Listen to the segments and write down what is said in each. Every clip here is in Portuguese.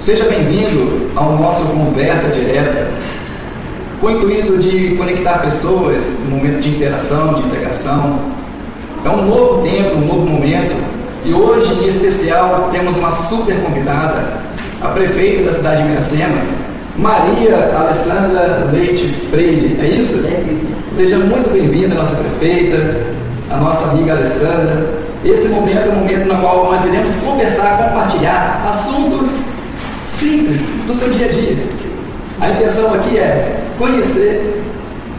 Seja bem-vindo ao nosso Conversa Direta, com o intuito de conectar pessoas no momento de interação, de integração. É um novo tempo, um novo momento, e hoje, em especial, temos uma super convidada, a prefeita da cidade de Miracema, Maria Alessandra Leite Freire. É isso? É isso. Seja muito bem-vinda, nossa prefeita, a nossa amiga Alessandra. Esse momento é um momento no qual nós iremos conversar, compartilhar assuntos simples do seu dia a dia. A intenção aqui é conhecer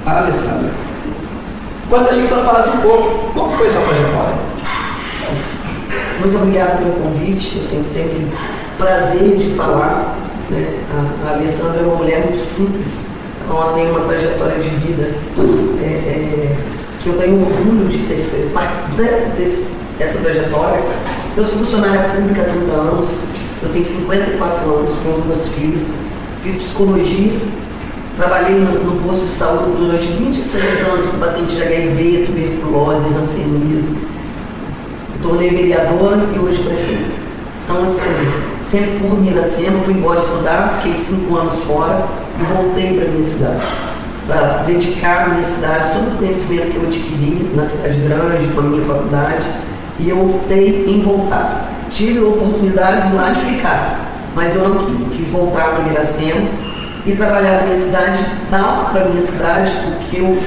a Alessandra. Gostaria que a senhora falasse um pouco como foi essa trajetória. Muito obrigada pelo convite. Eu tenho sempre prazer de falar, né? A Alessandra é uma mulher muito simples. Ela tem uma trajetória de vida que eu tenho orgulho de ter feito parte dessa trajetória. Eu sou funcionária pública há 30 anos, eu tenho 54 anos, tenho 2 filhas, fiz psicologia, trabalhei no posto de saúde durante 26 anos com pacientes de HIV, tuberculose, hanseníase. Tornei vereadora e hoje prefeita. Então, assim, sempre por Miracema, fui embora estudar, fiquei 5 anos fora e voltei para a minha cidade, para dedicar à minha cidade todo o conhecimento que eu adquiri na cidade grande, com a minha faculdade, e eu optei em voltar. Tive oportunidades lá de ficar, mas eu não quis voltar para Miracema e trabalhar na minha cidade, dar para a minha cidade o que eu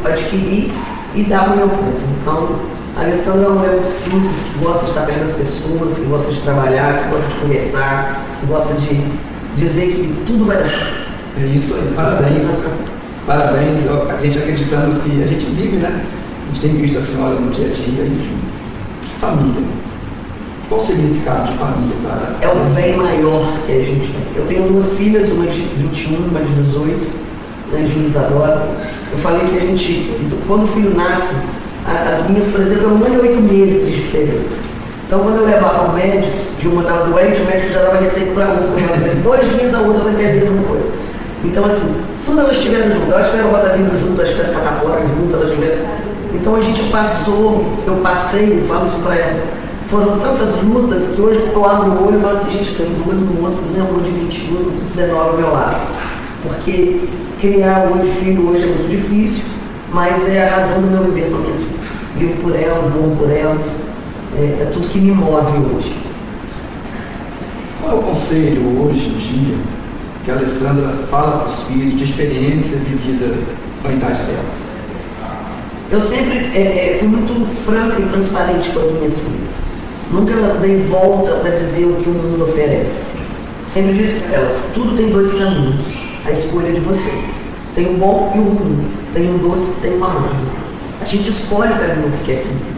adquiri e dar para o meu povo. Então, a Alessandra é uma mulher muito simples, que gosta de estar perto das pessoas, que gosta de trabalhar, que gosta de conversar, que gosta de dizer que tudo vai dar certo. É isso aí, parabéns. Parabéns, a gente acreditamos que a gente vive, né? A gente tem visto a senhora no dia a dia, família. Qual o significado de família para É o bem maior que a gente tem. Eu tenho 2 filhas, uma de 21, uma de 18, né, Júlia Isadora. Eu falei que a gente, quando o filho nasce, as minhas, por exemplo, eram 1 e 8 meses de diferença. Então, quando eu levava ao médico, que uma estava doente, o médico já dava receita para outra. 2 dias a outra vai ter a mesma coisa. Então, assim, tudo elas estiveram juntas. Elas tiveram Rotavindo juntas, elas tiveram Catapora juntas, elas tiveram. Então, a gente passou, eu passei, eu falo isso para elas. Foram tantas lutas que hoje eu abro o olho e falo assim, gente, tem 2 moças, né? Uma de 21, outra de 19 ao meu lado. Porque criar hoje filho hoje é muito difícil, mas é a razão do meu viver, são minhas filhas. Vivo por elas, dou por elas, é tudo que me move hoje. Qual é o conselho hoje em dia que a Alessandra fala para os filhos de experiência vivida na idade delas? Eu sempre fui muito franca e transparente com as minhas filhas. Nunca dei volta para dizer o que o mundo oferece. Sempre disse para elas, tudo tem 2 caminhos, a escolha de vocês. Tem o bom e o ruim, tem o doce e tem o amargo. A gente escolhe o caminho que quer seguir.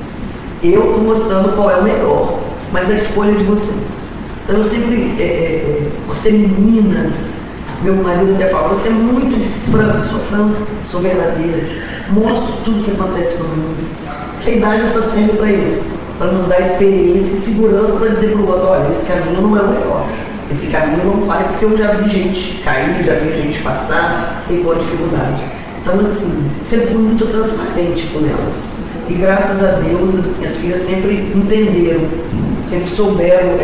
Eu estou mostrando qual é o melhor, mas a escolha de vocês. Então eu sempre, por ser meninas, meu marido até fala, você é muito franca, sou verdadeira, mostro tudo o que acontece no mundo. Que a idade está sendo para isso, para nos dar experiência e segurança para dizer para o outro, olha, esse caminho não é o melhor. Esse caminho não vai, porque eu já vi gente cair, já vi gente passar sem boa dificuldade. Então, assim, sempre fui muito transparente com elas. E graças a Deus, as minhas filhas sempre entenderam, sempre souberam,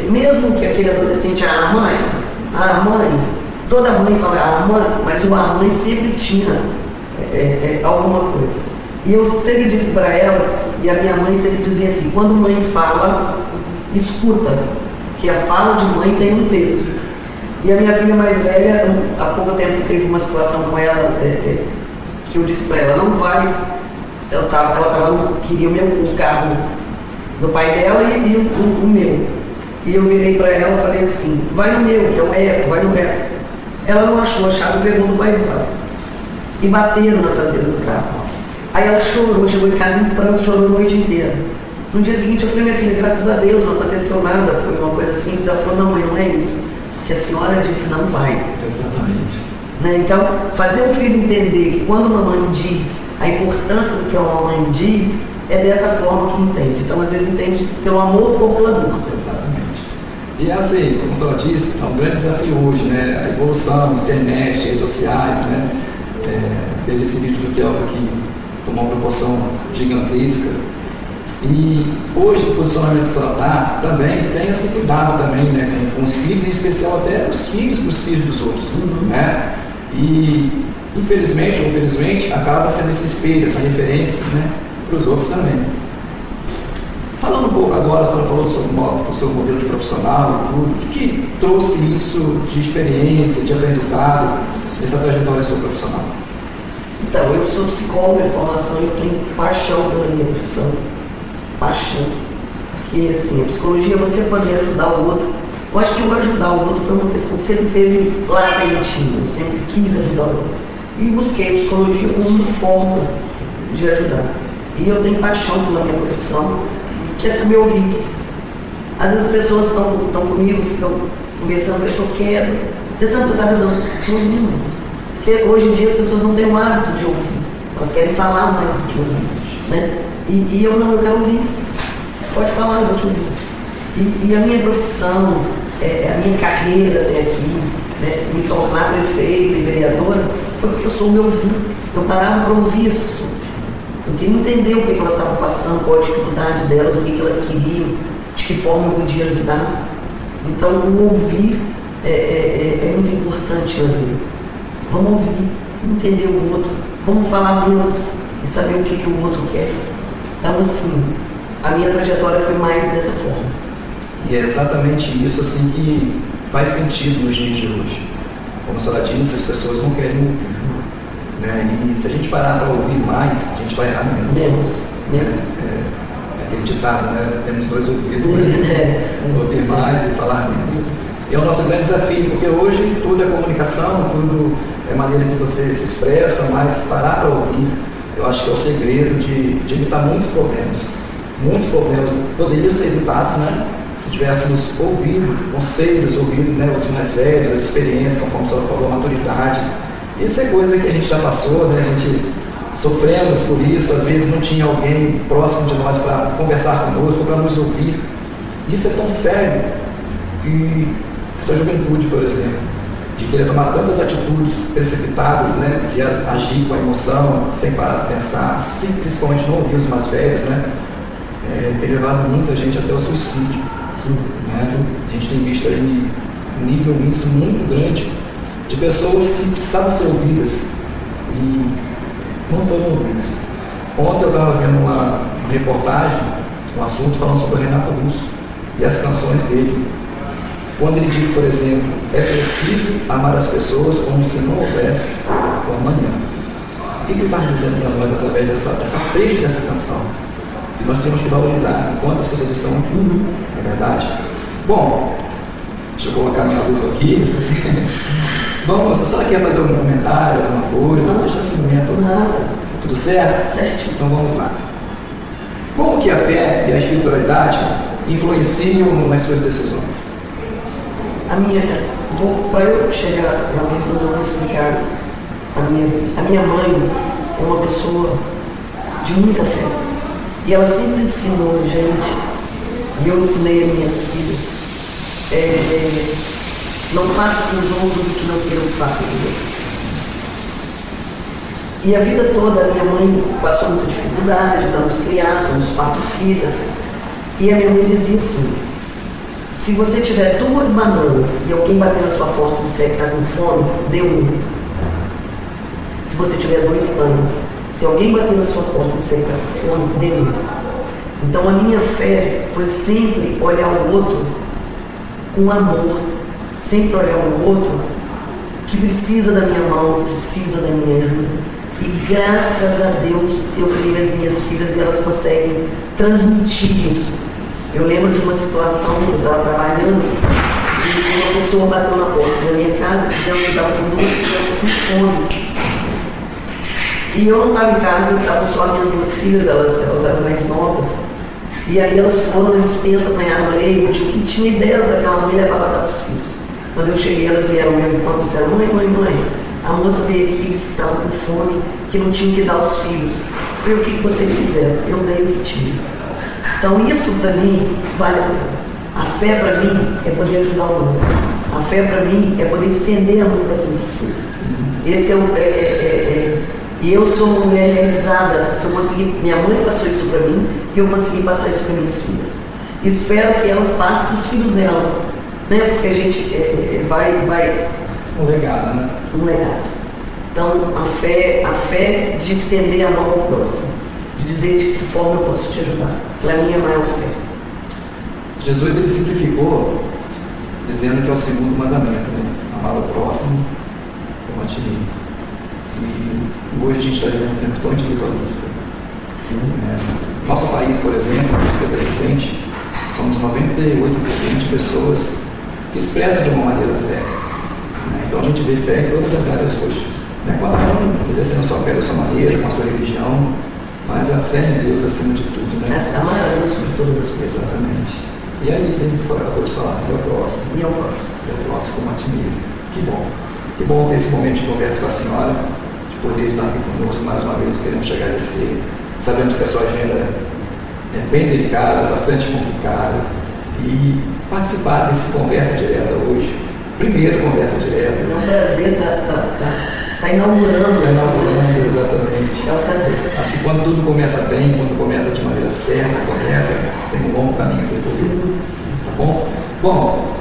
mesmo que aquele adolescente, mãe, toda mãe fala, mãe, mas a mãe sempre tinha alguma coisa. E eu sempre disse para elas, e a minha mãe sempre dizia assim, quando mãe fala, escuta, que a fala de mãe tem um peso. E a minha filha mais velha, há pouco tempo teve uma situação com ela, que eu disse para ela, não vai, queria o carro do pai dela e o meu. E eu virei para ela e falei assim, vai no meu, que é o Eco, vai no Eco. Ela não achou a chave, pegou no pai dela. E bateram na traseira do carro. Aí ela chorou, chegou em casa em pranto, chorou a noite inteira. No dia seguinte eu falei, minha filha, graças a Deus, não aconteceu nada, foi uma coisa simples. Ela falou, não, mãe, não é isso. Que a senhora disse, não vai. Exatamente. Né? Então, fazer o filho entender que quando a mamãe diz, a importância do que a mamãe diz, é dessa forma que entende. Então, às vezes entende pelo amor ou pela dor. Exatamente. E assim, como a senhora disse, é um grande desafio hoje, né? A evolução, internet, redes sociais, né? Teve esse vídeo do Kelvin que tomou uma proporção gigantesca. E hoje o posicionamento solar também tem esse cuidado também, né, com os filhos, em especial até os filhos dos filhos dos outros. Né? E infelizmente ou felizmente acaba sendo esse espelho, essa referência, né, para os outros também. Falando um pouco agora, você falou do seu modelo de profissional e tudo, o que trouxe isso de experiência, de aprendizado, nessa trajetória sua profissional? Então, eu sou psicóloga de formação e eu tenho paixão pela minha profissão. Paixão. Porque, assim, a psicologia é você poder ajudar o outro. Eu acho que o ajudar o outro foi uma questão que sempre teve latente, eu sempre quis ajudar o outro. E busquei a psicologia como uma forma de ajudar. E eu tenho paixão pela minha profissão, que é saber ouvir. Às vezes as pessoas estão comigo, ficam conversando, eu estou quieto, pensando que você está usando, estou ouvindo. Porque hoje em dia as pessoas não têm o hábito de ouvir, elas querem falar mais do que ouvir. Né? E eu não, eu quero ouvir. Pode falar, eu vou te ouvir. E a minha profissão, a minha carreira até aqui, né, me tornar prefeita e vereadora, foi porque eu sou meu ouvir. Eu parava para ouvir as pessoas. Eu queria entender o que elas estavam passando, qual a dificuldade delas, o que elas queriam, de que forma eu podia ajudar. Então, o ouvir é muito importante na vida. Vamos ouvir, entender o outro, vamos falar menos e saber o que o outro quer. Então, assim, a minha trajetória foi mais dessa forma. E é exatamente isso assim, que faz sentido nos dias de hoje. Como a senhora disse, as pessoas não querem ouvir. Né? E se a gente parar para ouvir mais, a gente vai errar menos. Aquele ditado, né? Temos dois ouvidos, né? Ouvir mais e falar menos. E é o nosso grande desafio, porque hoje tudo é comunicação, tudo é maneira que você se expressa, mas parar para ouvir, eu acho que é o segredo de evitar muitos problemas. Muitos problemas poderiam ser evitados, né? Se tivéssemos ouvido conselhos, ouvido, né, os mais velhos, as experiências, como a senhora falou, a maturidade. Isso é coisa que a gente já passou, né? A gente sofremos por isso, às vezes não tinha alguém próximo de nós para conversar conosco, para nos ouvir. Isso é tão sério que essa juventude, por exemplo, de querer tomar tantas atitudes precipitadas, né? De agir com a emoção, sem parar para pensar, sem principalmente não ouvir os mais velhos, né? Tem levado muita gente até o suicídio. Né? A gente tem visto aí um nível índice muito grande de pessoas que precisavam ser ouvidas e não foram ouvidas. Ontem eu estava vendo uma reportagem, um assunto falando sobre o Renato Russo e as canções dele. Quando ele diz, por exemplo, é preciso amar as pessoas como se não houvesse o amanhã. O que ele está dizendo para nós através dessa trecho dessa canção? Que nós temos que valorizar enquanto as pessoas estão aqui, não é verdade? Bom, deixa eu colocar minha luz aqui. Vamos, a senhora quer fazer algum comentário, alguma coisa? Não, deixa esse momento. Nada. Tudo certo? Certo. Então vamos lá. Como que a fé e a espiritualidade influenciam nas suas decisões? Para eu chegar na minha vida, eu vou explicar. A minha mãe é uma pessoa de muita fé. E ela sempre ensinou a gente, e eu ensinei as minhas filhas, não faça com os outros o que não queiram que faça com Deus. E a vida toda a minha mãe passou muita dificuldade para nos criar, somos 4 filhas. E a minha mãe dizia assim: se você tiver 2 bananas e alguém bater na sua porta e disser que está com fome, dê uma. Se você tiver 2 pães, se alguém bater na sua porta e disser que está com fome, dê uma. Então a minha fé foi sempre olhar o outro com amor, sempre olhar o outro que precisa da minha mão, precisa da minha ajuda. E graças a Deus eu criei as minhas filhas e elas conseguem transmitir isso. Eu lembro de uma situação que eu estava trabalhando e uma pessoa bateu na porta da minha casa dizendo que eu estava com 2 filhas com fome. E eu não estava em casa, estavam só minhas 2 filhas, elas eram mais novas. E aí elas foram na dispensa, apanharam leite, que tinha ideia daquela mãe levar para dar para os filhos. Quando eu cheguei, elas vieram mesmo quando disseram: mãe, a moça veio aqui, disse que estava com fome, que não tinha que dar aos filhos. Foi o que vocês fizeram, eu dei o que tinha. Então isso para mim vale a pena. A fé para mim é poder ajudar o outro. A fé para mim é poder estender a mão para quem precisa. Esse E eu sou uma mulher realizada, porque eu consegui, minha mãe passou isso para mim e eu consegui passar isso para minhas filhas. Espero que elas passem para os filhos dela, né? Porque a gente vai... Um legado, né? Um legado. Então, a fé de estender a mão ao próximo, de dizer de que forma eu posso te ajudar. Para mim é a maior fé. Jesus, ele simplificou dizendo que é o segundo mandamento, né? Amar o próximo como a ti mesmo. E hoje a gente está vivendo um tempo tão individualista. Nosso país, por exemplo, pesquisa recente, somos 98% de pessoas que expressam de uma maneira a fé. Então a gente vê fé em todas as áreas hoje. Cada um exercendo a sua fé da sua maneira, com a sua religião, mas a fé em Deus acima de tudo. Essa é sobre todas as coisas. Exatamente. E aí, a gente acabou de falar, é o próximo. E é o próximo. É o próximo como a ti mesmo. Que bom. Que bom ter esse momento de conversa com a senhora, de poder estar aqui conosco mais uma vez, queremos chegar a esse. Sabemos que a sua agenda é bem delicada, bastante complicada, e participar desse conversa direta hoje, primeira conversa direta. É um prazer estar inaugurando. Exatamente. É um prazer. Acho que quando tudo começa bem, quando começa de maneira certa, correta, tem um bom caminho para percorrer. Tá bom? Bom,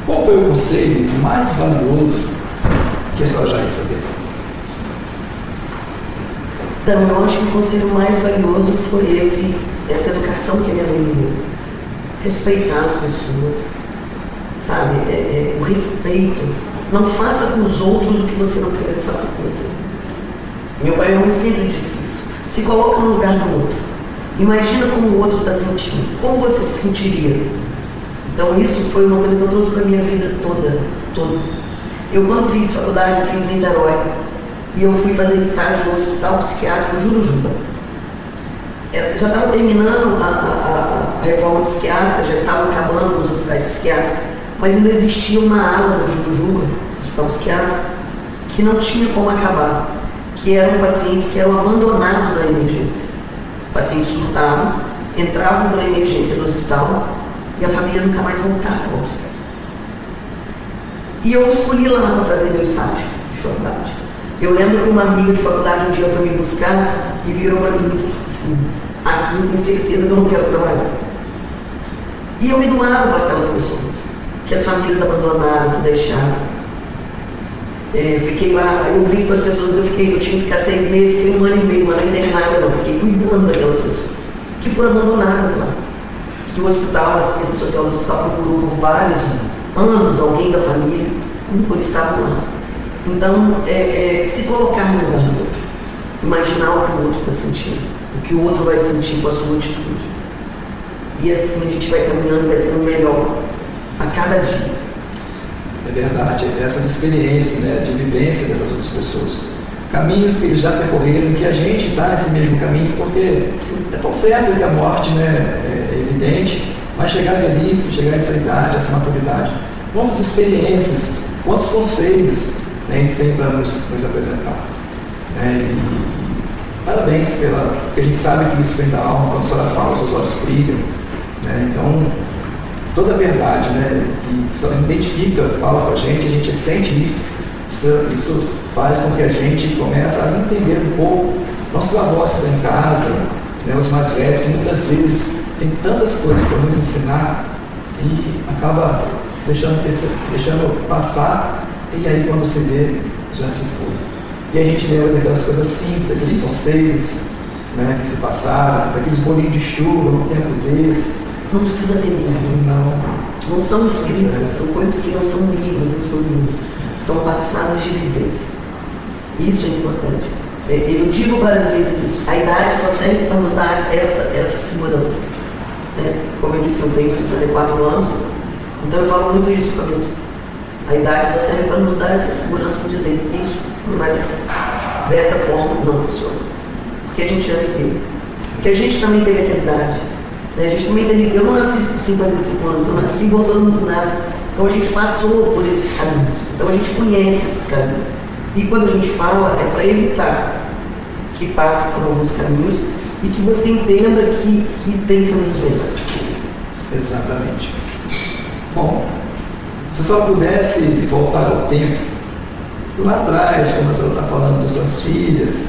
qual foi o conselho mais valioso que a senhora já recebeu? Então, eu acho que o conselho mais valioso foi essa educação que a minha mãe me deu. Respeitar as pessoas, sabe? O respeito. Não faça com os outros o que você não quer que faça com você. Meu pai e minha mãe sempre disse isso. Se coloca no lugar do outro. Imagina como o outro está sentindo. Como você se sentiria? Então, isso foi uma coisa que eu trouxe para a minha vida toda. Eu, quando fiz faculdade, eu fiz em Niterói. E eu fui fazer estágio no Hospital Psiquiátrico Jurujuba. Já estava terminando a reforma psiquiátrica, já estavam acabando os hospitais psiquiátricos, mas ainda existia uma ala do Jurujuba, Hospital Psiquiátrico, que não tinha como acabar, que eram pacientes que eram abandonados na emergência. Pacientes surtavam, entravam na emergência do hospital e a família nunca mais voltava ao hospital. E eu escolhi lá para fazer meu estágio de faculdade. Eu lembro que uma amiga de faculdade um dia foi me buscar e virou para mim e falou assim: aqui eu tenho certeza que eu não quero trabalhar. E eu me doava para aquelas pessoas, que as famílias abandonaram, que deixaram. Fiquei lá, eu brinco com as pessoas, eu tinha que ficar 6 meses, fiquei 1 ano e meio, mas não internada não, fiquei cuidando daquelas pessoas, que foram abandonadas lá. Que o hospital, a assistência social do hospital procurou por vários anos alguém da família, quando estavam lá. Então, se colocar no lugar do outro, imaginar o que o outro está sentindo, o que o outro vai sentir com a sua atitude. E assim a gente vai caminhando, vai sendo melhor a cada dia. É verdade, essas experiências, né, de vivência dessas outras pessoas, caminhos que eles já percorreram, que a gente está nesse mesmo caminho, porque é tão certo que a morte, né, é evidente, mas chegar à velhice, chegar a essa idade, a essa maturidade, quantas experiências, quantos conselhos, né, a gente tem para nos apresentar. E parabéns porque a gente sabe que isso vem da alma, quando a senhora fala, os seus olhos brilham. Então, toda a verdade, né, que a senhora identifica, fala com a gente sente isso faz com que a gente comece a entender um pouco nossos avós que estão em casa, né, os mais velhos, que muitas vezes tem tantas coisas para nos ensinar e acaba deixando passar, e aí quando se vê, já se foi. E a gente lembra daquelas coisas simples, aqueles conselhos, né, que se passaram, daqueles bolinhos de chuva no tempo deles. Não precisa ter livro. Não são escritas, são coisas que não são livros, não são livros. São passadas de vivência. Isso é importante. Eu digo várias vezes isso. A idade só serve para nos dar essa segurança. Como eu disse, eu tenho 54 anos, então eu falo muito isso para mim. A idade só serve para nos dar essa segurança de dizer que isso não vai dar certo. Dessa forma não funciona. Porque a gente já viveu. Porque a gente também teve aquela idade. A gente também teve. Eu não nasci com 55 anos, eu nasci igual todo mundo nasce. Então a gente passou por esses caminhos. Então a gente conhece esses caminhos. E quando a gente fala, é para evitar que passe por alguns caminhos e que você entenda que tem caminhos melhores. Exatamente. Bom, se a senhora pudesse voltar ao tempo lá atrás, como a senhora está falando das suas filhas,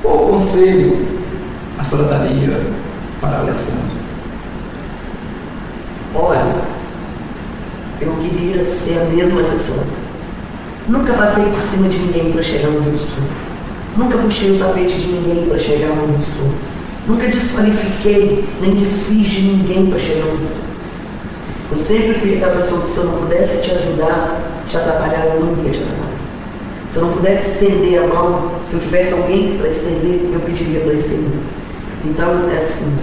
qual conselho a senhora daria para a Alessandra? Olha, eu queria ser a mesma Alessandra. Nunca passei por cima de ninguém para chegar onde eu estou. Nunca puxei o tapete de ninguém para chegar onde eu estou. Nunca desqualifiquei, nem desfiz de ninguém para chegar onde eu estou. Eu sempre fui aquela pessoa que, se eu não pudesse te ajudar, te atrapalhar, eu não ia te atrapalhar. Se eu não pudesse estender a mão, se eu tivesse alguém para estender, eu pediria para estender. Então, é assim,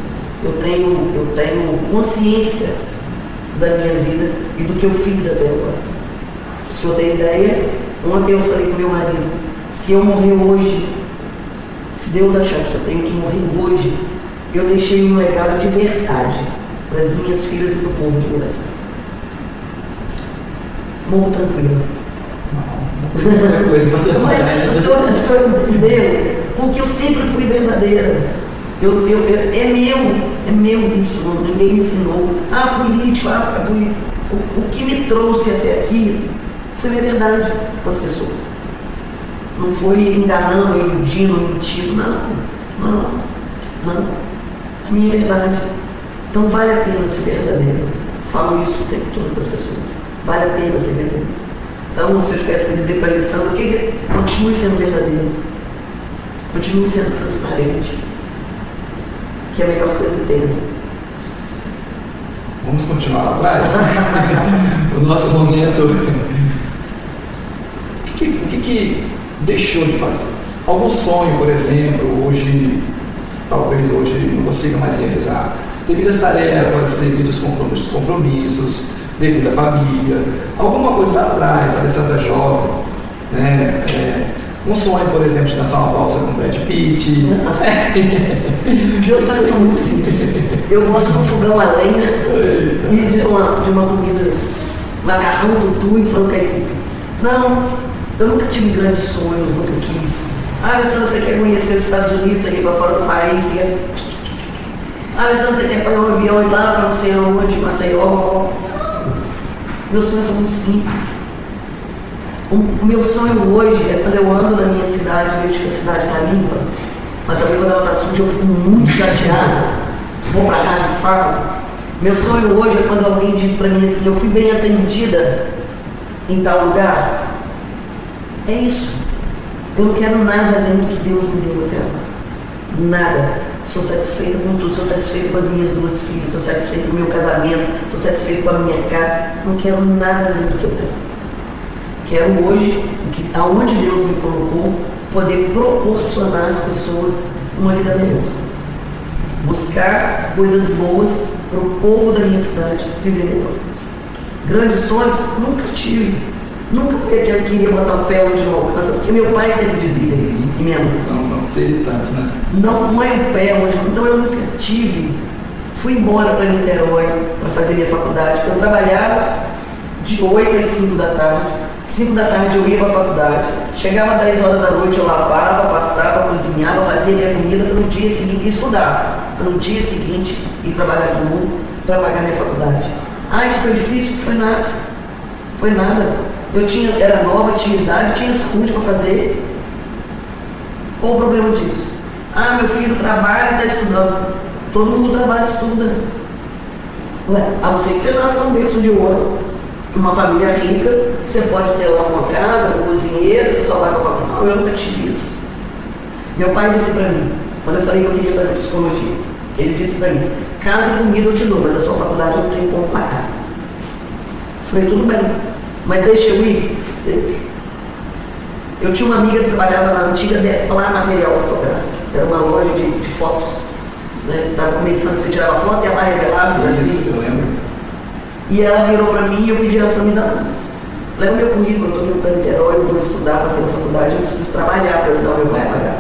eu tenho consciência da minha vida e do que eu fiz até agora. Se o senhor tem ideia, ontem eu falei com meu marido, se eu morrer hoje, se Deus achar que eu tenho que morrer hoje, eu deixei um legado de verdade para as minhas filhas e para o povo de Mirasol. Morro tranquilo. Mas o senhor entendeu? Porque eu sempre fui verdadeira. É meu isso, ninguém me ensinou. Político, o que me trouxe até aqui foi minha verdade com as pessoas. Não foi enganando, iludindo, mentindo, não. A minha verdade. Então vale a pena ser verdadeiro. Falo isso o tempo todo para as pessoas. Vale a pena ser verdadeiro. Então, se eu tivesse que dizer para a Alessandra, continue sendo verdadeiro. Continue sendo transparente. Que é a melhor coisa que tem. Vamos continuar lá atrás? O nosso momento. O que deixou de fazer? Algum sonho, por exemplo, hoje, talvez hoje não consiga mais realizar, devido às tarefas, devido aos compromissos, devido à família, alguma coisa lá atrás, a Alessandra jovem, né? Um sonho, por exemplo, de dançar uma valsa com Brad Pitt. Meus sonhos são muito simples. Eu gosto de um fogão a lenha e de uma comida, macarrão, tutu e frango caipira. Não, eu nunca tive grandes sonhos, nunca quis. Alessandra, você quer conhecer os Estados Unidos, você quer ir para fora do país, você quer... Alessandra, você quer pegar um avião e ir lá para não sei onde, Maceió. Meus sonhos são muito simples. O meu sonho hoje é quando eu ando na minha cidade, vejo que a cidade está limpa, mas também quando ela está suja eu fico muito chateada. Vou para casa e falo. Meu sonho hoje é quando alguém diz para mim assim, eu fui bem atendida em tal lugar. É isso. Eu não quero nada além do que Deus me deu até agora. Nada. Sou satisfeita com tudo, sou satisfeita com as minhas duas filhas, sou satisfeita com o meu casamento, sou satisfeita com a minha casa. Não quero nada além do que eu tenho. Quero hoje, aonde Deus me colocou, poder proporcionar às pessoas uma vida melhor. Buscar coisas boas para o povo da minha cidade viver melhor. Grandes sonhos, nunca tive. Nunca foi aquele que queria botar o pé onde não alcança, porque meu pai sempre dizia isso, e minha mãe. Não sei tanto, né? Não põe o pé onde. Então eu nunca tive. Fui embora para Niterói para fazer minha faculdade. Eu trabalhava de 8 às 5 da tarde. 5 da tarde eu ia para a faculdade, chegava às 10 horas da noite, eu lavava, passava, cozinhava, fazia minha comida para no dia seguinte estudar, para no dia seguinte ir trabalhar de novo para pagar minha faculdade. Isso foi difícil? Foi nada. Foi nada. Eu era nova, tinha idade, tinha saúde para fazer. Qual o problema disso? Meu filho trabalha e está estudando. Todo mundo trabalha e estuda. A não ser que você nasça num berço de ouro, uma família rica, você pode ter lá uma casa, um cozinheiro, você só vai para a faculdade. Não, eu nunca tive isso. Meu pai disse para mim, quando eu falei que eu queria fazer psicologia, ele disse para mim, casa e comida eu te dou, mas a sua faculdade eu não tenho como pagar. Falei, tudo bem, mas deixa eu ir. Eu tinha uma amiga que trabalhava na antiga Deplar Material Fotográfico, era uma loja de fotos, né? Estava começando, você tirava foto e ela revelava. Isso, eu lembro. E ela virou para mim e eu pedi ela para me dar. Leva meu currículo, eu estou indo para Niterói, eu vou estudar, passei na faculdade, eu preciso trabalhar para ajudar o meu pai a pagar.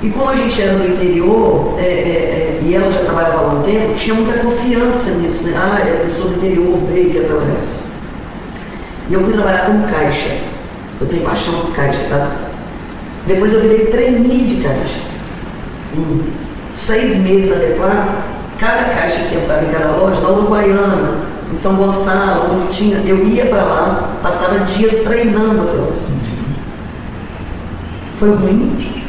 E como a gente era do interior, e ela já trabalhava há um tempo, tinha muita confiança nisso, né? A pessoa do interior veio que ia trabalhar. E eu fui trabalhar como caixa. Eu tenho paixão por caixa, tá? Depois eu virei trainee de caixa. Em 6 meses na Deplar, cada caixa que entrava em cada loja, na Uruguaiana, em São Gonçalo, onde tinha, eu ia para lá, passava dias treinando para o Foi ruim,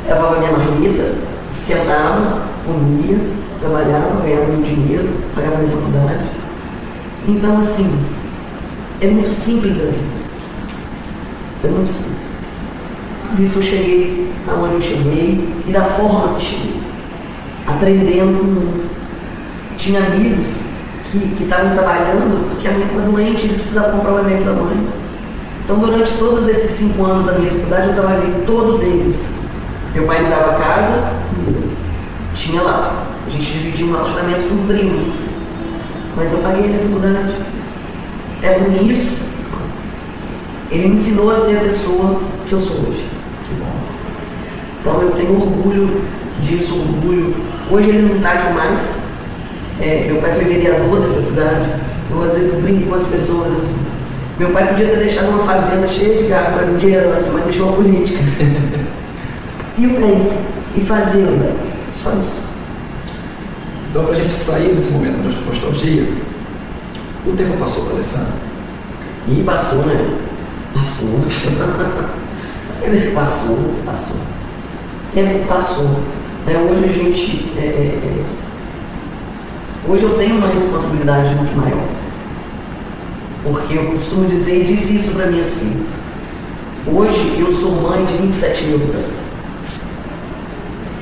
levava minha marmita, esquentava, comia, trabalhava, ganhava meu dinheiro, pagava minha faculdade. Então, assim, é muito simples a vida. É muito simples. Por isso eu cheguei aonde eu cheguei e da forma que cheguei. Aprendendo com o mundo. Tinha amigos que estavam trabalhando porque a mãe estava doente e ele precisava comprar o remédio da mãe. Então, durante todos esses 5 anos da minha faculdade, eu trabalhei todos eles. Meu pai me dava casa, tinha lá. A gente dividia um apartamento com primos. Mas eu paguei a minha faculdade. É por isso. Ele me ensinou a ser a pessoa que eu sou hoje. Então eu tenho orgulho disso, orgulho. Hoje ele não está aqui mais. Meu pai foi vereador dessa cidade. Eu às vezes brinco com as pessoas assim. Meu pai podia ter deixado uma fazenda cheia de gado para mim de herança, mas deixou a política. E o bem, e fazenda. Só isso. Então, para a gente sair desse momento de nostalgia, o tempo passou para Alessandra. E passou, né? Passou. Passou. O tempo passou. Hoje a gente. Hoje eu tenho uma responsabilidade muito maior. Porque eu costumo dizer, e disse isso para minhas filhas. Hoje eu sou mãe de 27 mil habitantes.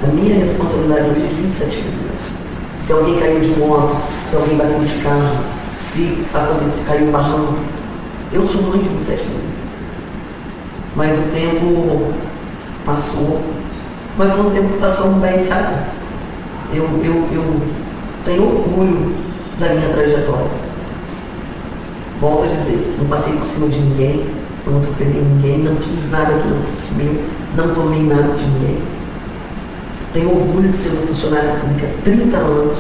A minha responsabilidade hoje é de 27 mil habitantes. Se alguém caiu de moto, se alguém bateu de carro, se caiu um barranco, eu sou mãe de 27 mil. Mas o tempo passou. Mas foi um tempo que passou bem, sabe? Eu tenho orgulho da minha trajetória. Volto a dizer, não passei por cima de ninguém, não atropelei ninguém, não quis nada que não fosse meu, não tomei nada de ninguém. Tenho orgulho de ser uma funcionária pública há 30 anos.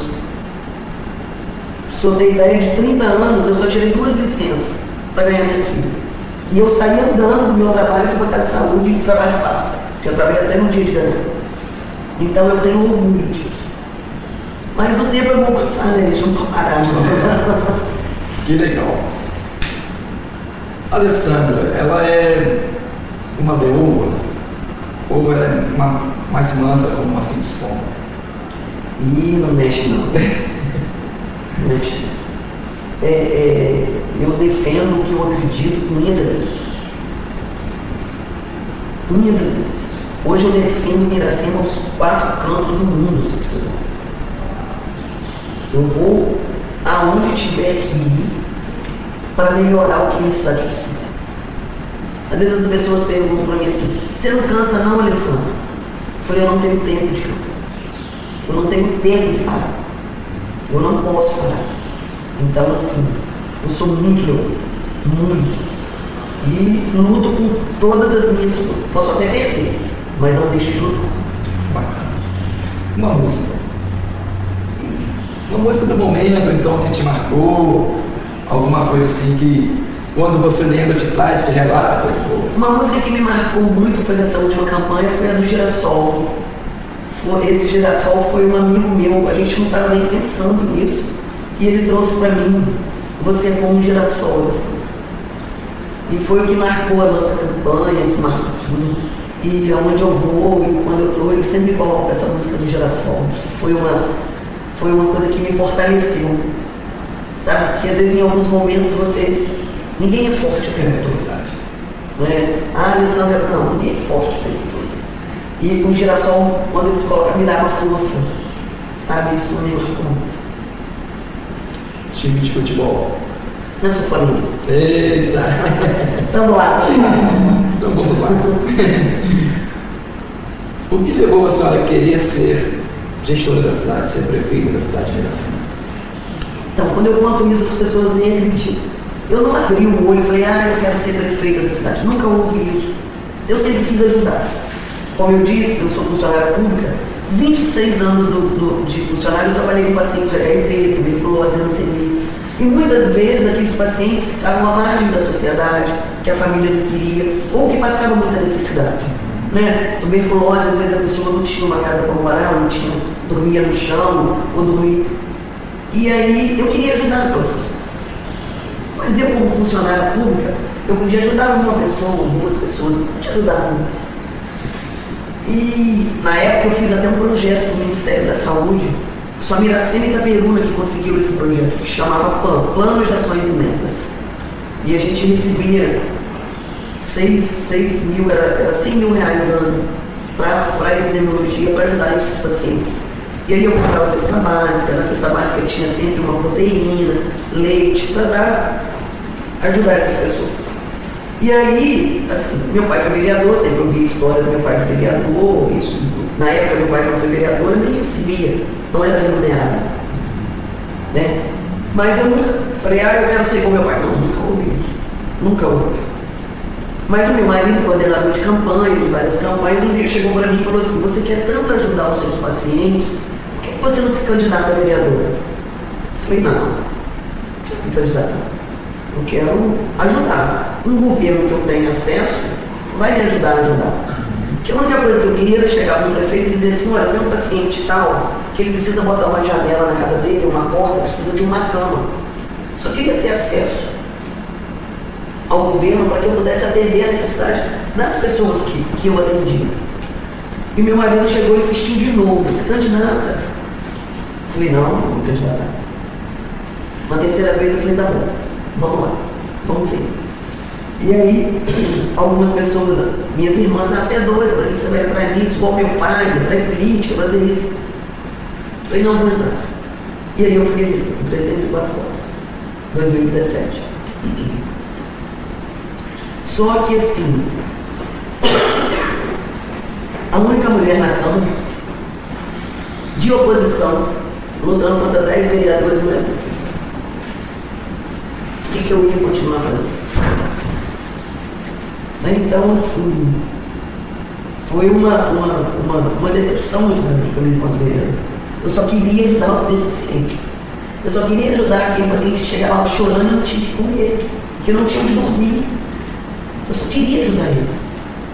Se eu dei ideia de 30 anos, eu só tirei 2 licenças para ganhar minhas filhas. E eu saí andando do meu trabalho, fui para a casa de saúde e trabalho de parto, porque eu trabalhei até no dia de ganhar. Então eu tenho orgulho disso. Mas o tempo é bom passar, né? Deixa eu não parar. Que legal. A Alessandra, ela é uma leoa ou ela é mais mansa como uma simples pomba? Ih, não mexe não. Não mexe. Eu defendo o que eu acredito com unhas e dentes. Unhas e dentes. Hoje eu defendo Miracema aos 4 cantos do mundo, se precisar. Eu vou aonde tiver que ir para melhorar o que minha cidade precisa. Às vezes as pessoas perguntam para mim assim, você não cansa não, Alessandra? Eu falei, eu não tenho tempo de cansar. Eu não tenho tempo de parar. Eu não posso parar. Então assim, eu sou muito louco. Muito. E luto com todas as minhas forças. Posso até perder, mas não deixo de lutar. Bacana. Uma música. Uma música do momento, então, que te marcou, alguma coisa assim que, quando você lembra de trás, te relata coisas boas. Uma música que me marcou muito foi nessa última campanha, foi a do Girassol. Esse Girassol foi um amigo meu, a gente não estava nem pensando nisso, e ele trouxe para mim, você é como um girassol, assim. E foi o que marcou a nossa campanha, que marcou tudo. E aonde eu vou, e quando eu estou, ele sempre coloca essa música do Girassol. Foi uma coisa que me fortaleceu, sabe? Porque às vezes em alguns momentos ninguém é forte o tempo todo, não é? Alessandra, não, ninguém é forte o tempo todo. E o Girassol, quando eles colocam, me dá uma força, sabe? Isso me marcou muito. Time de futebol. Não sou flamenguista. Eita! Vamos lá. Então vamos lá. O que levou a senhora a querer ser gestora da cidade, ser prefeita da cidade de Miracema? Então, quando eu conto isso, as pessoas nem acreditam. Eu não abri o olho e falei, eu quero ser prefeita da cidade. Nunca ouvi isso. Eu sempre quis ajudar. Como eu disse, eu sou funcionária pública. 26 anos de funcionário, eu trabalhei com pacientes de HIV, tuberculose, hanseníase. E muitas vezes aqueles pacientes ficavam à margem da sociedade, que a família não queria, ou que passavam muita necessidade. Né? Tuberculose, às vezes a pessoa não tinha uma casa para morar, dormia no chão, ou dormia. E aí eu queria ajudar aquelas pessoas. Mas eu, como funcionária pública, eu podia ajudar uma pessoa, duas pessoas, eu podia ajudar muitas. E na época eu fiz até um projeto do Ministério da Saúde, só Miracema e Itaperuna que conseguiu esse projeto, que chamava PAN, Plano de Ações e Metas. E a gente recebia 6 mil, era 100 mil reais ano para epidemiologia, para ajudar esses pacientes. E aí eu comprava cesta básica, na cesta básica tinha sempre uma proteína, leite, para ajudar essas pessoas. E aí, assim, meu pai foi vereador, sempre ouvi a história do meu pai foi vereador, isso, na época meu pai não foi vereador, eu nem recebia, não era remunerado. Né? Mas eu nunca falei, eu quero ser como meu pai. Não, nunca ouvi isso. Nunca ouvi. Mas o meu marido, coordenador de campanha, de várias campanhas, um dia chegou para mim e falou assim, você quer tanto ajudar os seus pacientes, por que você não se candidata a vereadora? Eu falei, não me candidatar. Eu quero ajudar. Um governo que eu tenho acesso vai me ajudar a ajudar. Porque a única coisa que eu queria era chegar no prefeito e dizer assim, olha, tem um paciente tal, que ele precisa botar uma janela na casa dele, uma porta, precisa de uma cama. Só queria ter acesso ao governo para que eu pudesse atender a necessidade das pessoas que eu atendia. E meu marido chegou e insistiu de novo, você candidata? Eu falei, não me candidatar. Uma terceira vez eu falei, tá bom, vamos lá, vamos ver. E aí, algumas pessoas, minhas irmãs, você é doida, para que você vai entrar nisso, igual meu pai, entrar em política, fazer isso. Eu falei, não, vou entrar. E aí eu fui em 304 horas, 2017. Só que assim, a única mulher na Câmara, de oposição, lutando contra 10 vereadores mulheres. O que eu ia continuar fazendo? Então, assim, foi uma decepção muito grande para mim enquanto vereador. Eu só queria ajudar os meus pacientes. Eu só queria ajudar aquele paciente que chegava lá chorando e não tinha que comer, que não tinha onde dormir. Eu só queria ajudar eles.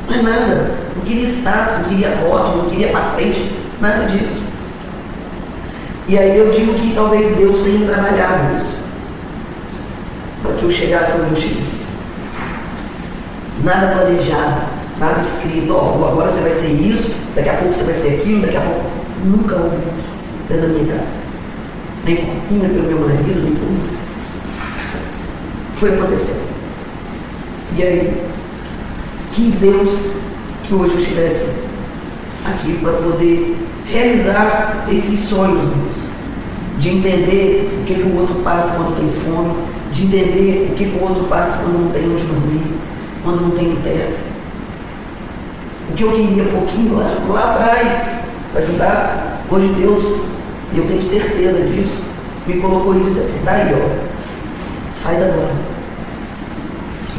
Não é nada. Não queria status, não queria voto, não queria patente, nada disso. E aí eu digo que talvez Deus tenha trabalhado isso, para que eu chegasse ao meu X. Nada planejado, nada escrito, agora você vai ser isso, daqui a pouco você vai ser aquilo, daqui a pouco. Nunca ouvi isso dentro da minha casa. Nem culpinha pelo meu marido, nem por mim. Foi acontecer. E aí, quis Deus que hoje eu estivesse aqui para poder realizar esses sonhos de entender o que o outro passa quando tem fome, de entender o que o outro passa quando não tem onde dormir, quando não tem teto. O que eu queria pouquinho lá atrás, para ajudar, hoje Deus, e eu tenho certeza disso, me colocou e disse assim, tá aí, ó, faz agora.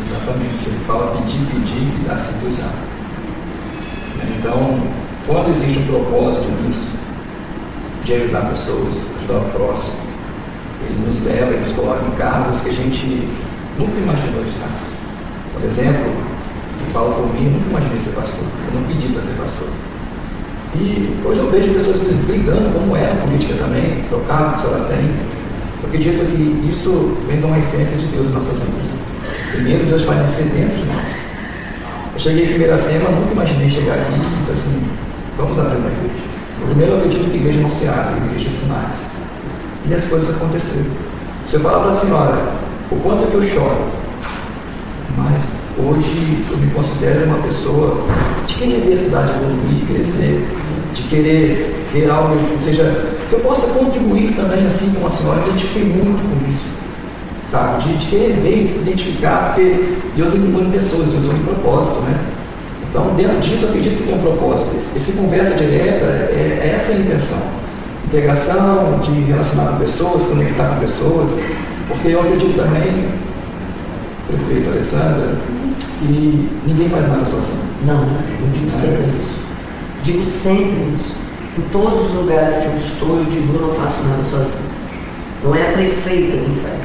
Exatamente, ele fala pedir e dá-se usar. Então, quando existe um propósito nisso, de ajudar pessoas, ajudar o próximo, ele nos leva e nos coloca em cargos que a gente nunca imaginou estar. Por exemplo, eu falo por mim, eu nunca imaginei ser pastor, eu não pedi para ser pastor. E hoje eu vejo pessoas brigando, como é a política também, trocar a pessoa tem. Eu acredito que isso vem de uma essência de Deus em nossas vidas. Primeiro, Deus vai nascer dentro de nós. Eu cheguei em Miracema, nunca imaginei chegar aqui e dizer assim, vamos abrir uma igreja. Primeiro, eu acredito que a igreja não se abre, a igreja se nasce. E as coisas aconteceram. Você fala para a senhora, o quanto que eu choro, mas hoje eu me considero uma pessoa de querer ver a cidade evoluir, crescer, de querer ver algo que seja, que eu possa contribuir também assim com a senhora, que eu identifiquei muito com isso, sabe? De querer ver, se identificar, porque Deus ilumina pessoas, Deus tem um propósito, né? Então, dentro disso, eu acredito que tem um propósito. Esse conversa direta é essa a intenção. Integração, de relacionar com pessoas, conectar com pessoas, porque eu acredito também, prefeito Alessandra, que ninguém faz nada sozinho. Não, eu digo sempre isso. Digo sempre isso. Em todos os lugares que eu estou, eu digo, eu não faço nada sozinho. Não é a prefeita quem faz.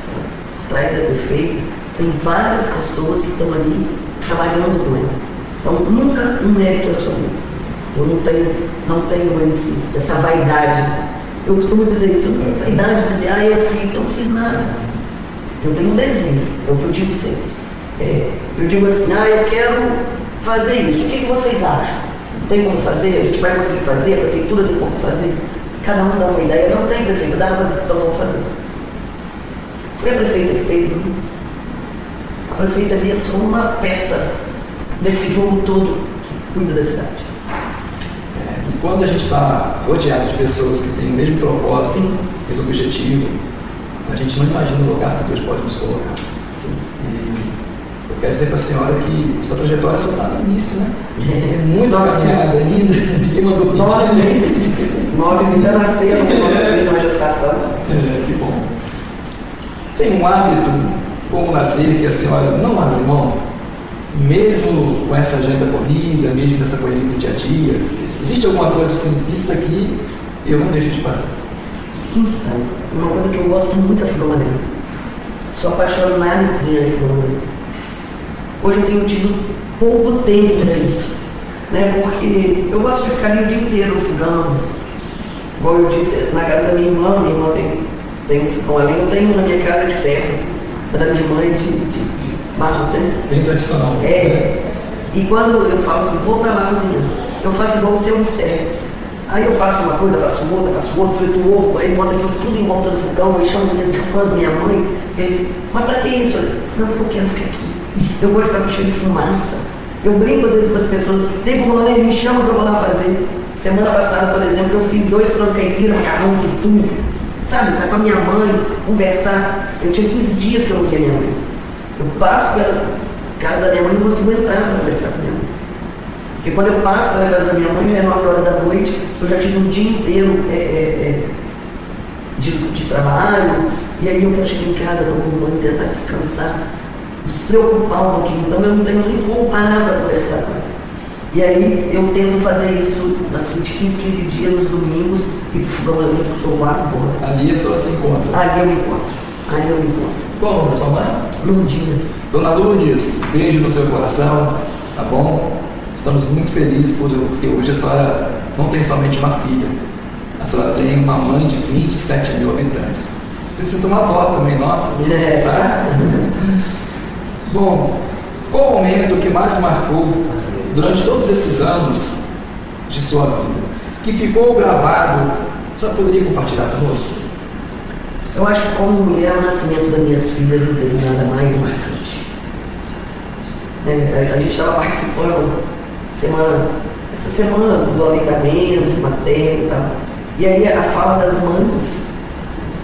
Atrás da prefeita, tem várias pessoas que estão ali trabalhando com ela. Então, nunca um mérito é só meu. Eu não tenho essa vaidade Eu costumo dizer isso, eu não tenho a idade de dizer, eu não fiz nada. Eu tenho um desejo, é o que eu digo sempre. Eu digo assim, eu quero fazer isso, o que vocês acham? Tem como fazer? A gente vai conseguir fazer? A prefeitura tem como fazer? Cada um dá uma ideia, não tem prefeito, dá para fazer, então vamos fazer. Foi a prefeita que fez, não? A prefeita ali é só uma peça desse jogo todo que cuida da cidade. E quando a gente está rodeado de pessoas que têm o mesmo propósito, Sim. mesmo objetivo, a gente não imagina o lugar que Deus pode nos colocar. Eu quero dizer para a senhora que essa trajetória só está no início, né? É muito caminhada ainda. Ninguém mandou pedir. 9 meses. 9 meses ainda nasceram, 9 meses uma gestação. Que bom. Tem um hábito, como nascer, que a senhora não abre mão, mesmo com essa agenda corrida, mesmo nessa corrida do dia a dia. Existe alguma coisa assim, isso aqui eu não deixo de fazer? Uma coisa que eu gosto muito é frigomaneira. Sou apaixonada em cozinhar frigomaneira. Hoje eu tenho tido pouco tempo para isso, né? Porque eu gosto de ficar ali o dia inteiro no fogão. Igual eu disse, na casa da minha irmã tem um fogão ali, eu tenho na minha casa de ferro, a da minha mãe de barro, né? Bem tradicional. E quando eu falo assim, vou para lá cozinhar, eu faço igual o seu observa. Aí eu faço uma coisa, faço outra, frito o ovo, aí boto aquilo tudo em volta do fogão, aí chamo minhas irmãs, minha mãe, mas para que isso? Não, porque eu quero ficar aqui. Eu gosto de ficar com cheiro de fumaça. Eu brinco às vezes com as pessoas, tem fogão, me chama que eu vou lá fazer. Semana passada, por exemplo, eu fiz 2 frango caipira, macarrão, tudo. Sabe, tá com a minha mãe, conversar. Eu tinha 15 dias que eu não via minha mãe. Eu passo pela casa da minha mãe e não consigo entrar para conversar com minha mãe. Porque quando eu passo pela casa da minha mãe, já é 9 horas da noite, eu já tive um dia inteiro de trabalho, e aí eu quero chegar em casa, tomar um banho, tentar descansar, despreocupar um pouquinho. Então eu não tenho nem como parar para conversar com ela. E aí eu tento fazer isso assim, de 15 dias nos domingos, e pro fogão ali eu guardo embora. Ali a senhora se encontra. Ali eu me encontro. Qual o nome da sua mãe? Lourdinha. Dona Lourdes, beijo no seu coração, tá bom? Estamos muito felizes porque hoje a senhora não tem somente uma filha, a senhora tem uma mãe de 27 mil habitantes. Você sinta uma dó também, nossa. Tá? Bom, qual o momento que mais marcou durante todos esses anos de sua vida, que ficou gravado, só poderia compartilhar conosco? Eu acho que como mulher, o nascimento das minhas filhas não teve nada mais marcante. A gente estava participando essa semana do aleitamento materno e tal. E aí a fala das mães,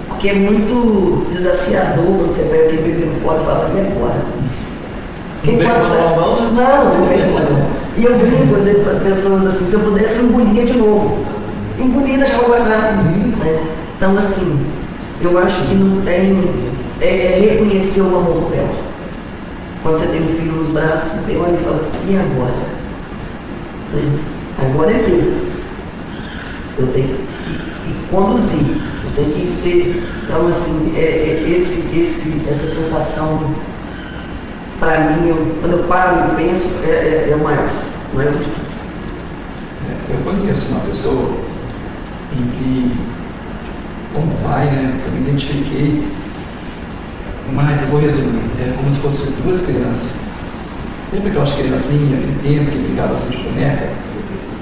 porque é muito desafiador quando você pega aquele bebê no colo e fala, e agora? Não vem com não. E eu brinco às vezes com as pessoas assim, se eu pudesse eu engolia de novo. Engolia e deixava guardar. Né? Então assim, eu acho que não tem reconhecer o amor dela. Quando você tem um filho nos braços, você olha e fala assim, e agora? Agora é meu. Eu tenho que conduzir, eu tenho que ser. Então, assim, essa sensação, para mim, quando eu paro e penso, é o maior de tudo. Eu conheço uma pessoa em que, como pai, né, eu me identifiquei, mas eu vou resumir, é como se fossem 2 crianças. Lembra aquelas criancinhas, aquele tempo que brincava assim de boneca?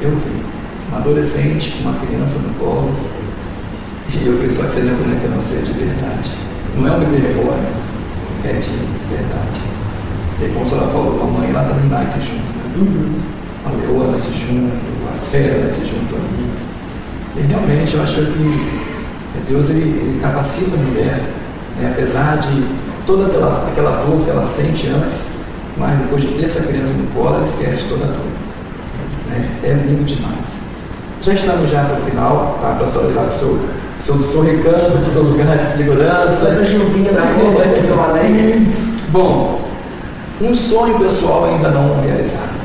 Eu vi uma adolescente com uma criança no colo, e eu pensei que seria uma boneca não ser de verdade. Não é um bebê reborn, é de verdade. E aí, como a senhora falou com a mãe, ela também nasce junto. A leoa nasce junto, a fera nasce junto ali. E realmente eu acho que Deus ele capacita a mulher, né, apesar de toda aquela dor que ela sente antes, mas depois de ter essa criança no colo, ela esquece toda a dor. É lindo demais. Já estamos para o final, tá? Para a senhora ir lá para o seu recanto, para o seu lugar de segurança. Essa chuvinha da rua, ficou alegre. Bom, um sonho pessoal ainda não realizado.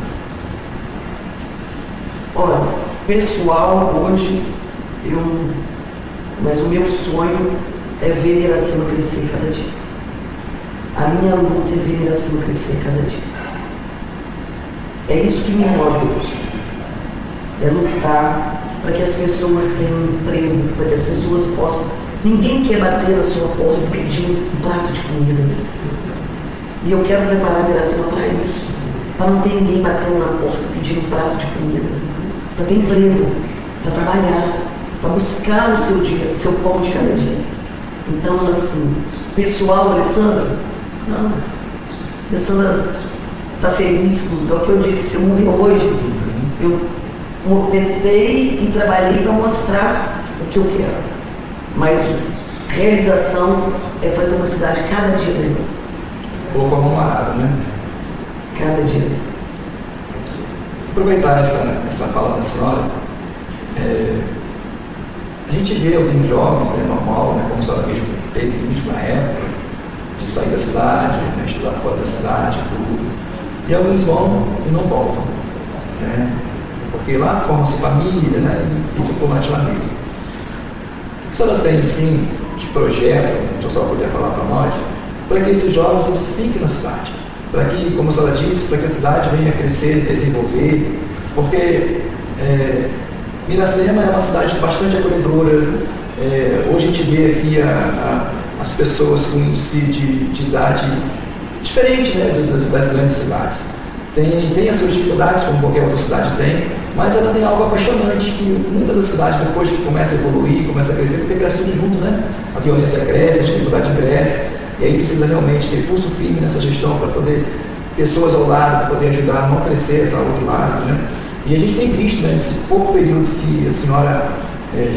Olha, pessoal, hoje, mas o meu sonho é ver Miracema crescer cada dia. A minha luta é ver Miracema crescer cada dia. É isso que me move hoje. É lutar, para que as pessoas tenham emprego, para que as pessoas possam. Ninguém quer bater na sua porta e pedir um prato de comida. E eu quero preparar a Miracema para isso. Para não ter ninguém batendo na porta pedindo um prato de comida. Para ter emprego, para trabalhar, para buscar o seu dia, o seu pão de cada dia. Então, assim, pessoal, Alessandra, não. Alessandra está feliz com o que eu disse. Se eu morrer hoje, eu tentei e trabalhei para mostrar o que eu quero. Mas realização é fazer uma cidade cada dia melhor. Pouco amarrado, né? Cada dia. Aproveitar essa fala da senhora, a gente vê alguns jovens, normal, como a senhora teve isso na época, de sair da cidade, estudar fora da cidade, tudo. E alguns vão e não voltam. Porque lá forma sua família, e ficou mais lá mesmo. O que a senhora tem, sim, de projeto, se a senhora puder falar para nós, para que esses jovens eles fiquem na cidade? Para que, como a senhora disse, para que a cidade venha crescer, desenvolver, porque Miracema é uma cidade bastante acolhedora. Hoje a gente vê aqui as pessoas com índice de idade diferente, das grandes cidades. Tem as suas dificuldades, como qualquer outra cidade tem, mas ela tem algo apaixonante que muitas das cidades, depois que começa a evoluir, começa a crescer, porque cresce tudo junto, A violência cresce, a dificuldade cresce, e aí precisa realmente ter pulso firme nessa gestão para poder pessoas ao lado, para poder ajudar a não crescer essa outra lado, E a gente tem visto, nesse pouco período que a senhora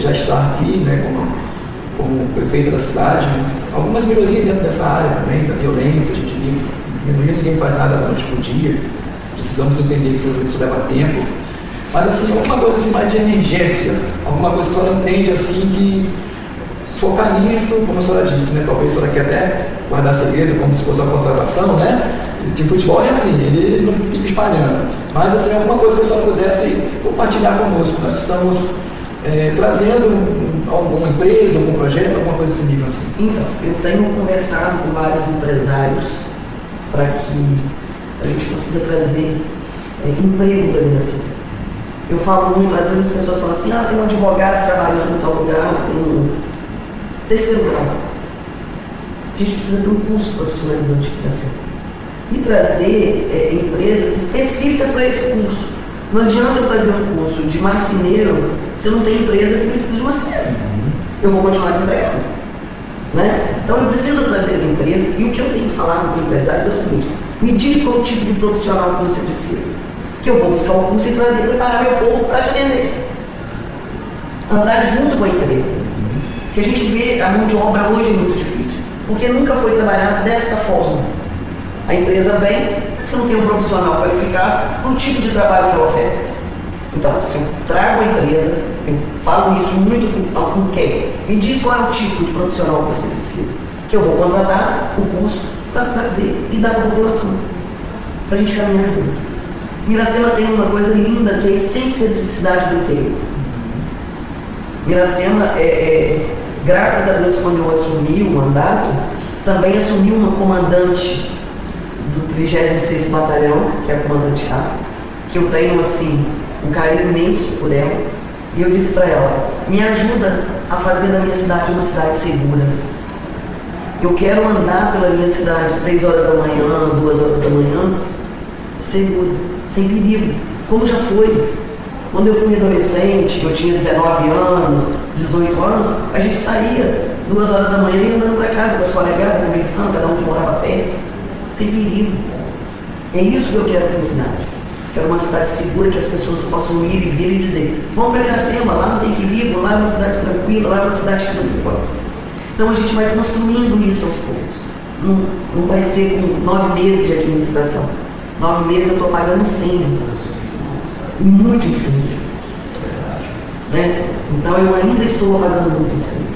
já está aqui, como prefeita da cidade, algumas melhorias dentro dessa área também, da violência, a gente viu, ninguém faz nada da noite para o dia, precisamos entender que isso leva tempo, mas assim, alguma coisa assim, mais de emergência, alguma coisa que a senhora entende assim, que focar nisso, como a senhora disse, talvez a senhora quer até guardar segredo, como se fosse uma contratação, De futebol é assim, ele não fica espalhando, mas assim, alguma coisa que a senhora pudesse compartilhar conosco. Nós estamos trazendo alguma empresa, algum projeto, alguma coisa desse nível assim. Então, eu tenho conversado com vários empresários para que a gente consiga trazer emprego para ele assim. Eu falo muito, às vezes as pessoas falam assim, tem um advogado trabalhando em tal lugar, tem um terceiro grau. A gente precisa ter um curso profissionalizante para ser. E trazer empresas específicas para esse curso. Não adianta eu fazer um curso de marceneiro se eu não tenho empresa que precisa de marceneiro. Eu vou continuar desempregado. Então eu preciso trazer as empresas, e o que eu tenho falado com empresários é o seguinte: me diz qual tipo de profissional que você precisa, que eu vou buscar o curso e preparar meu povo para te atender. Andar junto com a empresa. Porque a gente vê a mão de obra hoje é muito difícil, porque nunca foi trabalhado desta forma. A empresa vem, você não tem um profissional qualificado para o tipo de trabalho que ela oferece. Então, se eu trago a empresa, eu falo isso muito com quem? Me diz qual é o tipo de profissional que você precisa, que eu vou contratar o curso para trazer e dar para a população, para a gente caminhar junto. Miracema tem uma coisa linda que é a essência de cidade do interior. Miracema, graças a Deus, quando eu assumi o mandato, também assumi uma comandante do 36º Batalhão, que é a comandante A, que eu tenho, assim, um carinho imenso por ela, e eu disse para ela: me ajuda a fazer da minha cidade uma cidade segura. Eu quero andar pela minha cidade 3 horas da manhã, 2 horas da manhã, segura, sem perigo, como já foi. Quando eu fui adolescente, eu tinha 19 anos, 18 anos, a gente saía 2 horas da manhã e andando para casa com as colegas, conversando, cada um que morava perto, sem perigo. É isso que eu quero para a minha cidade. Quero uma cidade segura, que as pessoas possam ir e vir e dizer: vamos para Iracema, lá não tem perigo, lá é uma cidade tranquila, lá é uma cidade que você pode. Então a gente vai construindo isso aos poucos. Não vai ser com 9 meses de administração. 9 meses eu estou pagando incêndio. Muito incêndio. Então eu ainda estou apagando muito incêndio.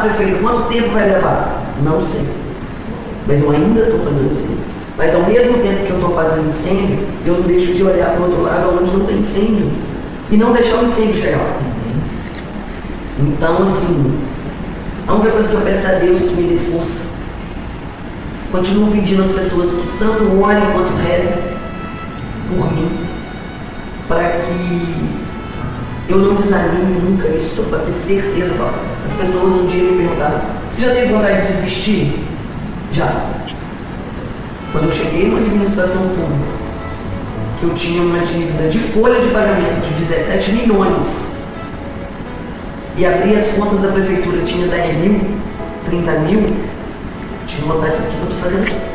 Prefeito, quanto tempo vai levar? Não sei. Mas eu ainda estou apagando incêndio. Mas ao mesmo tempo que eu estou apagando incêndio, eu não deixo de olhar para o outro lado onde não tem incêndio. E não deixar o incêndio chegar lá. Então, assim, a única coisa que eu peço a Deus que me dê força. Continuo pedindo às pessoas que tanto orem quanto rezem por mim, para que Eu não desanimo nunca, isso para ter certeza. As pessoas um dia me perguntaram, você já teve vontade de desistir? Já. Quando eu cheguei na administração pública, que eu tinha uma dívida de folha de pagamento de 17 milhões e abri as contas da prefeitura, tinha 10 mil, 30 mil, tinha vontade do que eu estou fazendo.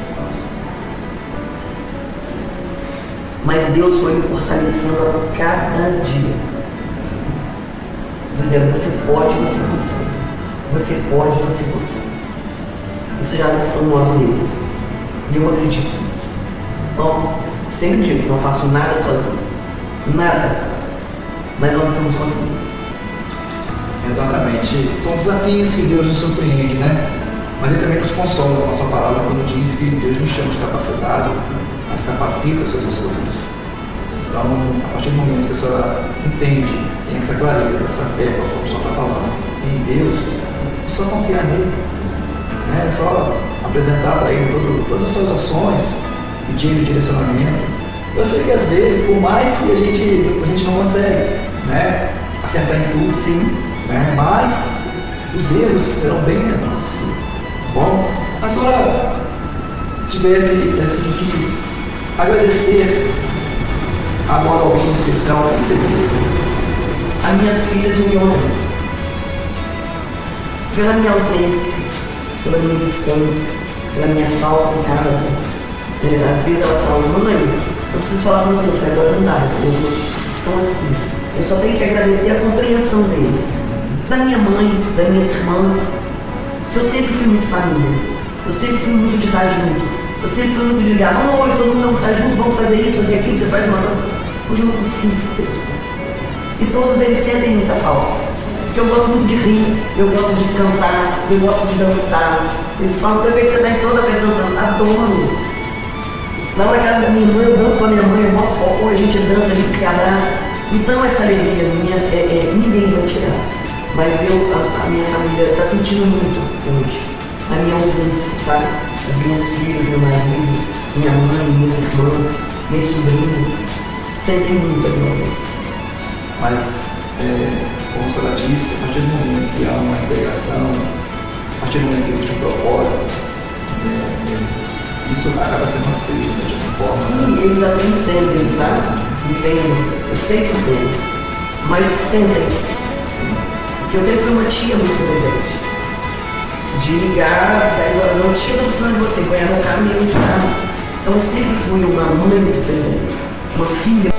Mas Deus foi me fortalecendo a cada dia, dizendo, você pode, você consegue. Você pode, você consegue. Isso já são 9 meses. E eu acredito nisso. Bom, sempre digo, não faço nada sozinho. Nada. Mas nós estamos conseguindo. Exatamente. São desafios que Deus nos surpreende, né? Mas Ele também nos consola com a nossa palavra quando diz que Deus nos chama de capacitado, mas capacita os seus estudos. Então, a partir do momento que a pessoa entende, tem essa clareza, essa fé, como o pessoal está falando, em Deus, é só confiar nele. Né? É só apresentar para Ele todas as suas ações, pedir direcionamento. Eu sei que às vezes, por mais que a gente não consegue, né, acertar em tudo, sim, né, mas os erros serão bem menores. Bom, a senhora tivesse que agradecer agora alguém especial que você viu. As minhas filhas me honram pela minha ausência, pela minha distância, pela minha falta em casa. Às vezes elas falam, mãe, eu preciso falar com você, agora não dá. Então assim, eu só tenho que agradecer a compreensão deles, da minha mãe, das minhas irmãs, que eu sempre fui muito família, eu sempre fui muito de estar junto, eu sempre fui muito de ligar, vamos hoje, todo mundo vamos estar junto, vamos fazer isso, fazer aquilo, você faz uma coisa. Hoje eu não consigo fazer isso. E todos eles sentem muita falta. Porque eu gosto muito de rir, eu gosto de cantar, eu gosto de dançar. Eles falam, prefeito, você está em toda a festa dançando. Adoro. Lá na casa da minha irmã, eu danço com a minha mãe, eu boto foco, a gente dança, a gente se abraça. Então essa alegria minha, ninguém vai tirar. Mas a minha família está sentindo muito hoje. A minha ausência, sabe? As minhas filhas, meu marido, minha mãe, minhas irmãs, minhas sobrinhas, sentem muito a minha ausência. Mas, como a senhora disse, a partir do momento que há uma integração, a partir do momento que existe um propósito, isso acaba sendo aceito de alguma forma. Sim, né? eles até entendem, sabe? Entendem, eu sei que entendem, mas sentem. Porque eu sempre fui uma tia muito presente. De ligar 10 horas, não, tia, estou precisando de você, ganhar meu caminho de carro. Então eu sempre fui uma mãe muito presente, uma filha.